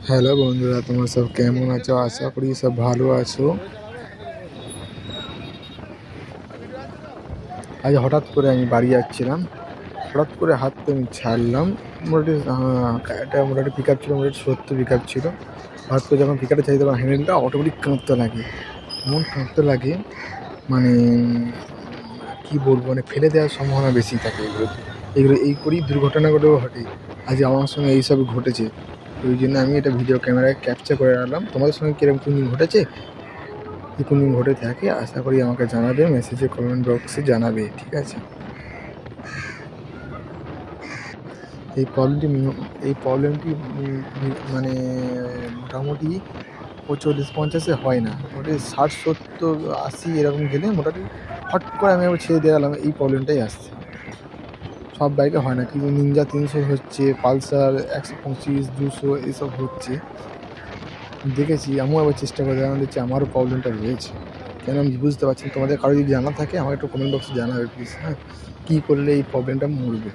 Hello বন্ধুরা, তোমরা সব কেমন আছো? আশা করি সব ভালো আছো। আজ হঠাৎ করে আমি বাড়ি যাচ্ছিলাম, হঠাৎ করে হাতটা আমি ছাড়লাম। মোটামুটি একটা মোটামুটি পিক আপ ছিল, মোটামুটি 70 পিক আপ ছিল। হঠাৎ করে যখন পিক আপটা চাই তখন হ্যান্ডেলটা অটোমেটিক কাঁপতে লাগে, এমন কাঁপতে লাগে মানে কী বলবো, মানে ফেলে দেওয়ার সম্ভাবনা বেশি থাকে এগুলোতে। এই করেই দুর্ঘটনাগুলোও ঘটে। আজ আমার সঙ্গে এইসব ঘটেছে, ওই জন্য আমি এটা ভিডিও ক্যামেরায় ক্যাপচার করে রাখলাম। তোমাদের সঙ্গে কীরকম কোনদিন ঘটেছে, কি কোনদিন ঘটে থাকে আশা করি আমাকে জানাবে, মেসেজে কমেন্ট বক্সে জানাবে, ঠিক আছে? এই প্রবলেমটি মানে মোটামুটি 40-50-এ হয় না, মোটামুটি 60-70-80 এরকম গেলে মোটামুটি হট করে আমি আবার ছেড়ে দিয়ে গেলাম, এই প্রবলেমটাই আসছে। সব বাইকে হয় না, কিন্তু নিনজা 300 হচ্ছে, পালসার 125-200 এসব হচ্ছে দেখেছি। আমিও আবার চেষ্টা করে দেখানো, দেখছি আমারও প্রবলেমটা রয়েছে। কেন আমি বুঝতে পারছি না। তোমাদের কারো যদি জানা থাকে আমাকে একটু কমেন্ট বক্সে জানাবে প্লিজ, হ্যাঁ? কী করলে এই প্রবলেমটা মরবে।